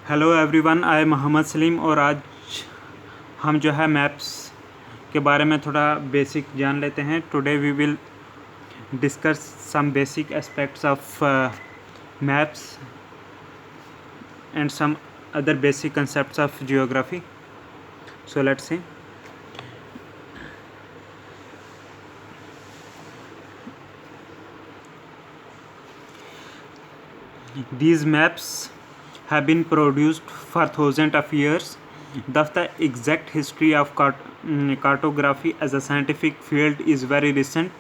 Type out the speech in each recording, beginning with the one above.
Hello everyone, आई मोहम्मद सलीम। और आज हम जो है मैप्स के बारे में थोड़ा बेसिक जान लेते हैं। Today we will discuss some basic aspects of maps and some other basic concepts of geography. So let's see. These maps have been produced for thousands of years. Thus, the exact history of cartography as a scientific field is very recent.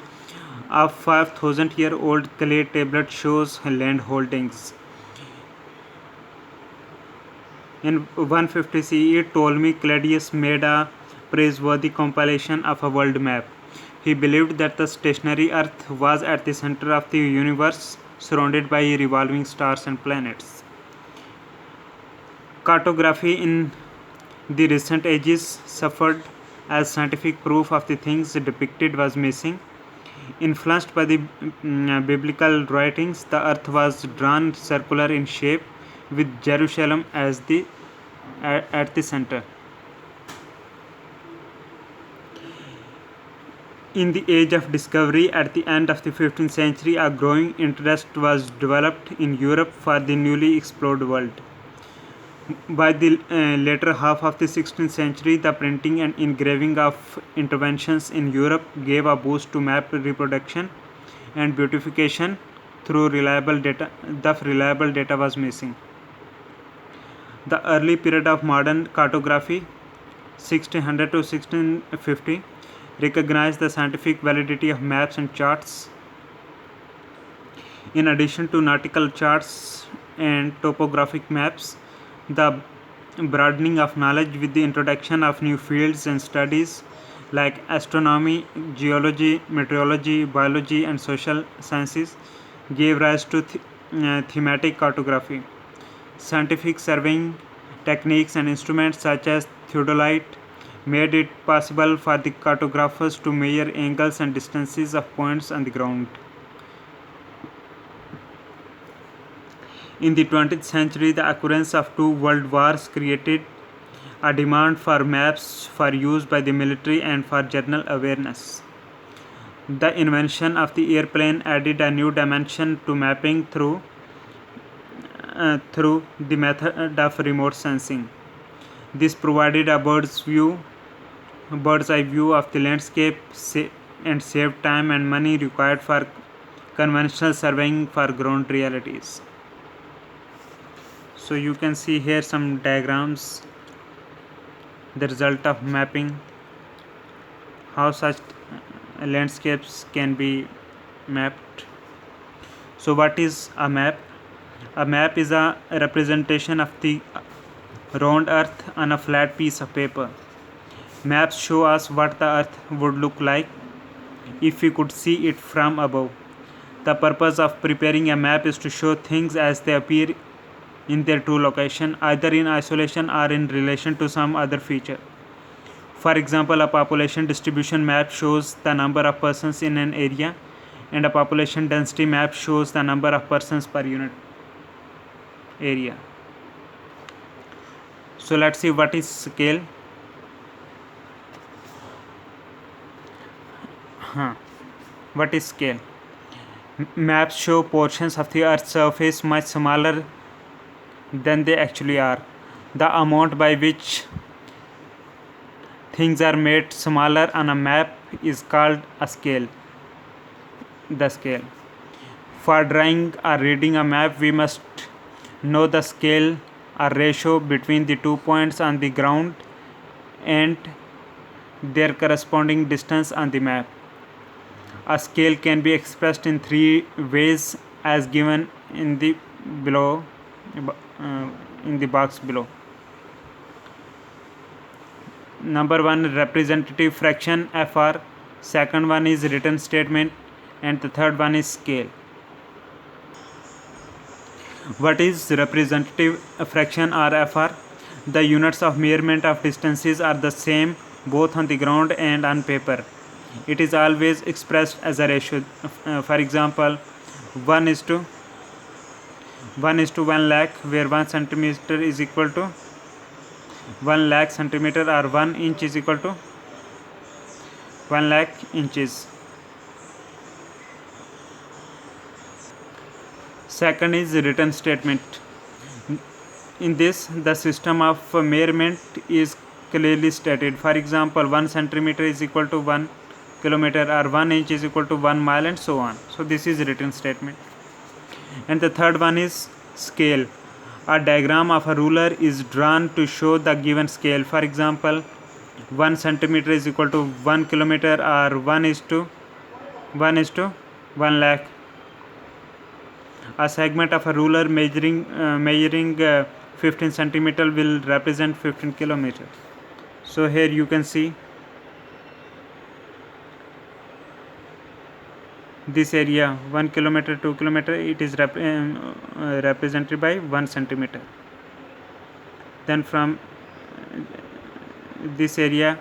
A 5,000-year-old clay tablet shows land holdings. In 150 CE, Ptolemy Claudius made a praiseworthy compilation of a world map. He believed that the stationary Earth was at the center of the universe, surrounded by revolving stars and planets. Cartography in the recent ages suffered as scientific proof of the things depicted was missing. Influenced by the biblical writings, the earth was drawn circular in shape, with Jerusalem as at the center. In the age of discovery, at the end of the 15th century, a growing interest was developed in Europe for the newly explored world. By the later half of the 16th century, the printing and engraving of interventions in Europe gave a boost to map reproduction and beautification through reliable data. The reliable data was missing. The early period of modern cartography, 1600 to 1650, recognized the scientific validity of maps and charts. In addition to nautical charts and topographic maps, the broadening of knowledge with the introduction of new fields and studies like astronomy, geology, meteorology, biology, and social sciences gave rise to thematic cartography. Scientific surveying techniques and instruments such as theodolite made it possible for the cartographers to measure angles and distances of points on the ground. In the 20th century, the occurrence of two world wars created a demand for maps for use by the military and for general awareness. The invention of the airplane added a new dimension to mapping through the method of remote sensing. This provided a bird's eye view of the landscape and saved time and money required for conventional surveying for ground realities. So you can see here some diagrams, the result of mapping, how such landscapes can be mapped. So what is a map? A map is a representation of the round earth on a flat piece of paper. Maps show us what the earth would look like if we could see it from above. The purpose of preparing a map is to show things as they appear in their true location, either in isolation or in relation to some other feature. For example, a population distribution map shows the number of persons in an area, and a population density map shows the number of persons per unit area. So let's see what is scale. What is scale? Maps show portions of the Earth's surface much smaller than they actually are. The amount by which things are made smaller on a map is called a scale. The scale. For drawing or reading a map, we must know the scale or ratio between the 2 points on the ground and their corresponding distance on the map. A scale can be expressed in three ways as given in the box below. Number 1, representative fraction FR. Second one is written statement, and the third one is scale. What is representative fraction or FR? The units of measurement of distances are the same both on the ground and on paper. It is always expressed as a ratio. For example, 1 is to 1 is to 1 lakh, where 1 centimeter is equal to 1 lakh centimeter, or 1 inch is equal to 1 lakh inches. Second is written statement. In this, the system of measurement is clearly stated. For example, 1 centimeter is equal to 1 kilometer, or 1 inch is equal to 1 mile, and so on. So this is written statement. And the third one is scale. A diagram of a ruler is drawn to show the given scale. For example, 1 centimeter is equal to 1 kilometer, or 1 is to 1 lakh. A segment of a ruler measuring 15 centimeter will represent 15 kilometer. So here you can see this area 1 kilometer, 2 kilometer, it is represented by 1 centimeter. Then from this area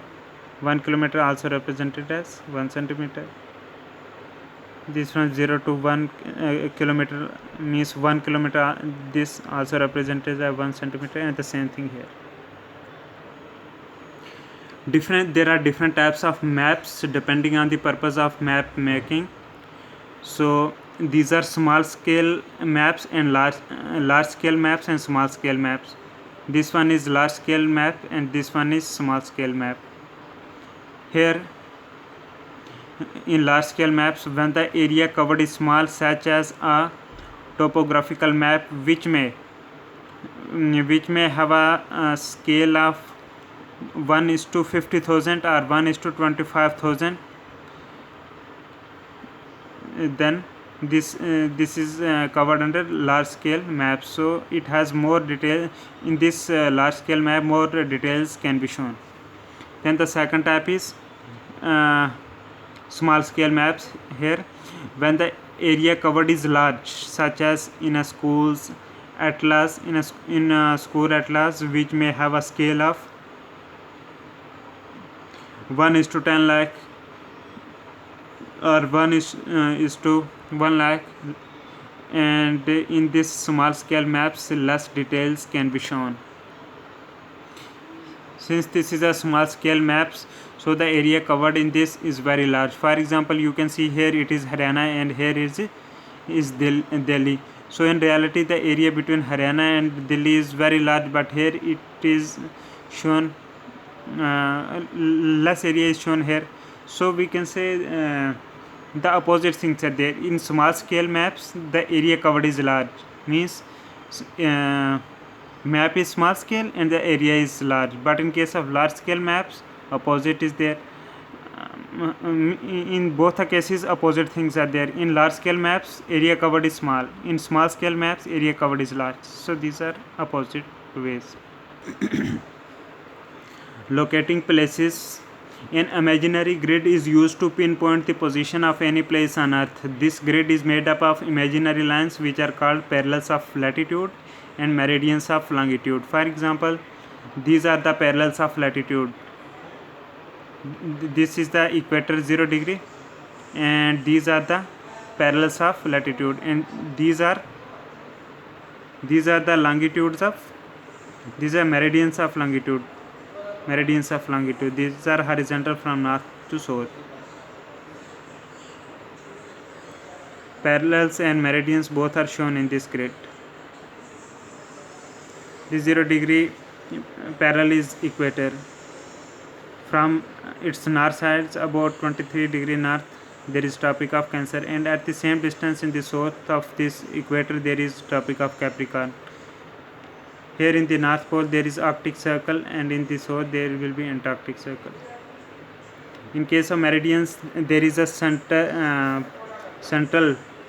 1 kilometer also represented as 1 centimeter. This from 0 to 1 kilometer means 1 kilometer, this also represented as 1 centimeter, and the same thing here. There are different types of maps depending on the purpose of map making. So these are small scale maps and large scale maps and small scale maps. This one is large scale map and this one is small scale map. Here in large scale maps, when the area covered is small, such as a topographical map which may have a scale of 1 is to 50,000 or 1 is to 25,000, then this is covered under large scale map. So it has more detail. In this large scale map, more details can be shown. Then the second type is small scale maps. Here, when the area covered is large, such as in a school's atlas, in a school atlas which may have a scale of 1 is to 10 lakh or 1 is to 1 lakh, and in this small scale maps less details can be shown. Since this is a small scale maps, so the area covered in this is very large. For example, you can see here it is Haryana and here is Delhi. So in reality the area between Haryana and Delhi is very large, but here it is shown less area is shown here. So we can say the opposite things are there. In small scale maps the area covered is large, means map is small scale and the area is large, but in case of large scale maps opposite is there. In both the cases opposite things are there. In large scale maps area covered is small, in small scale maps area covered is large. So these are opposite ways. Locating places. An imaginary grid is used to pinpoint the position of any place on earth. This grid is made up of imaginary lines which are called parallels of latitude and meridians of longitude. For example, these are the parallels of latitude. This is the equator 0 degree, and these are the parallels of latitude, and these are the longitudes of, these are meridians of longitude. These are horizontal from north to south. Parallels and meridians both are shown in this grid. The 0 degree parallel is equator. From its north sides about 23 degree north there is Tropic of Cancer, and at the same distance in the south of this equator there is Tropic of Capricorn. Here in the North Pole there is Arctic Circle, and in the south there will be Antarctic Circle. In case of meridians, there is a central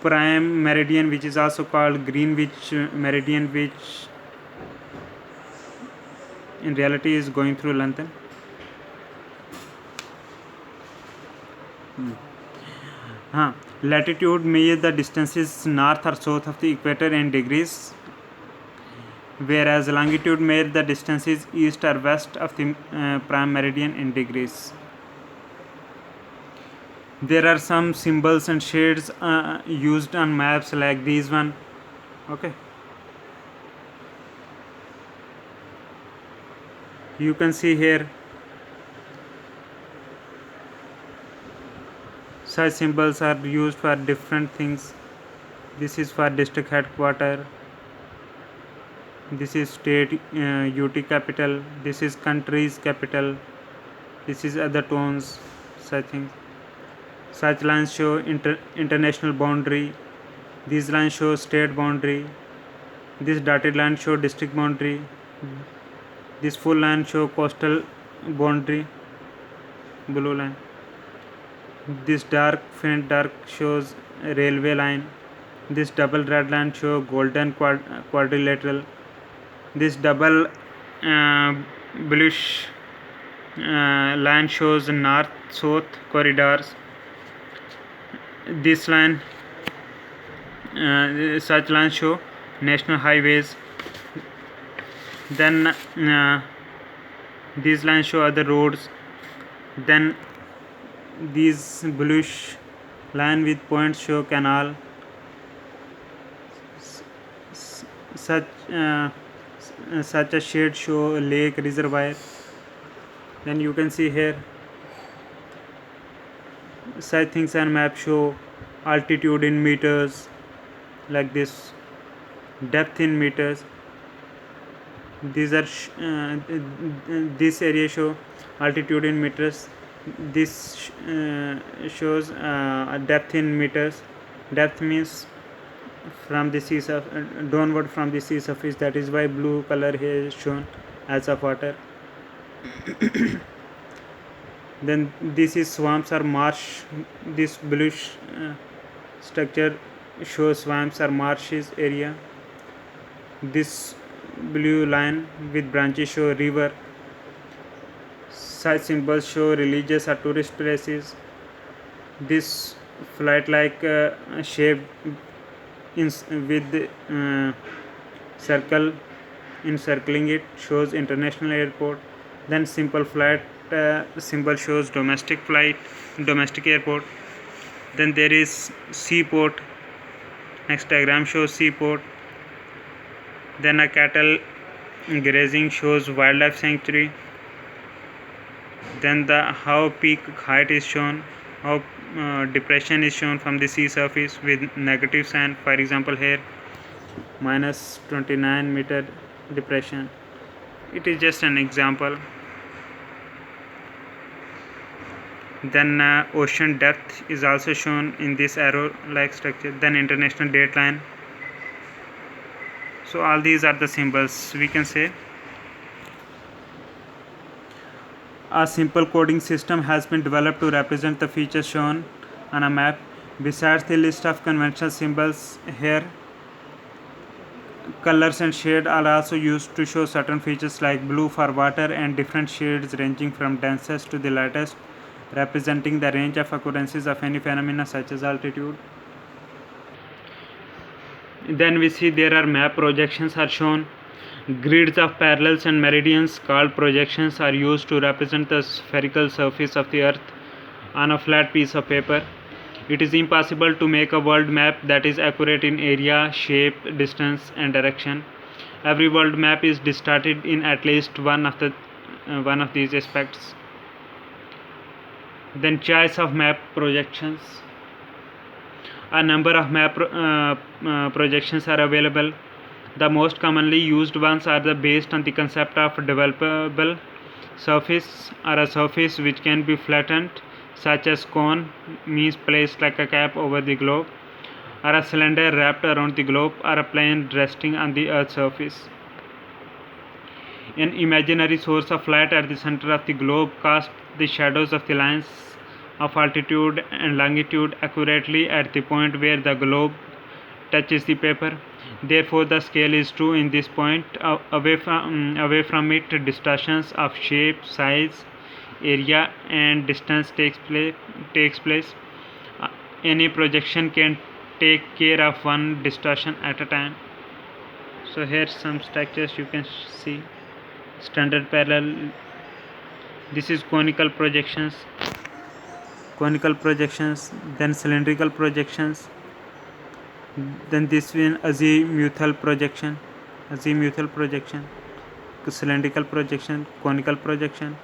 prime meridian which is also called Greenwich meridian, which in reality is going through London. Latitude measures the distances north or south of the equator in degrees, whereas longitude measures the distances east or west of the prime meridian in degrees. There are some symbols and shades used on maps like these one. Okay, You can see here such symbols are used for different things. This is for district headquarter, this is state UT capital, this is country's capital, this is other tones, such things. Such lines show international boundary, these lines show state boundary, this dotted line show district boundary, this full line show coastal boundary, blue line. This dark faint dark shows railway line. This double red line show golden quadrilateral. This double bluish line shows north south corridors. This line such lines show national highways. Then these lines show other roads. Then these bluish line with points show canal. Such a shade show lake reservoir. Then you can see here such things on map show altitude in meters, like this, depth in meters. These are this area show altitude in meters. This shows depth in meters. Depth means from the sea surface, downward from the sea surface. That is why blue color here is shown as of water. Then this is swamps or marsh. This bluish structure shows swamps or marshes area. This blue line with branches show river. Such symbols show religious or tourist places. This flight like shape with circle encircling it shows international airport. Then simple flight symbol shows domestic airport. Then there is seaport. Next diagram shows seaport. Then a cattle grazing shows wildlife sanctuary. Then the how peak height is shown, how depression is shown from the sea surface with negative sign. For example, here minus 29 meter depression. It is just an example. Then ocean depth is also shown in this arrow like structure. Then international date line. So all these are the symbols. We can say a simple coding system has been developed to represent the features shown on a map. Besides the list of conventional symbols here, colors and shade are also used to show certain features like blue for water and different shades ranging from densest to the lightest, representing the range of occurrences of any phenomena such as altitude. Then we see there are map projections are shown. Grids of parallels and meridians called projections are used to represent the spherical surface of the earth on a flat piece of paper. It is impossible to make a world map that is accurate in area, shape, distance and direction. Every world map is distorted in at least one of these aspects. Then choice of map projections. A number of map projections are available. The most commonly used ones are based on the concept of developable surface, or a surface which can be flattened, such as cone means placed like a cap over the globe, or a cylinder wrapped around the globe, or a plane resting on the earth's surface. An imaginary source of light at the center of the globe casts the shadows of the lines of altitude and longitude accurately at the point where the globe touches the paper. Therefore, the scale is true in this point. Away from it, distortions of shape, size, area, and distance takes place. Any projection can take care of one distortion at a time. So here some structures you can see. Standard parallel. This is conical projections. Then cylindrical projections. Then this one azimuthal projection. cylindrical projection, conical projection,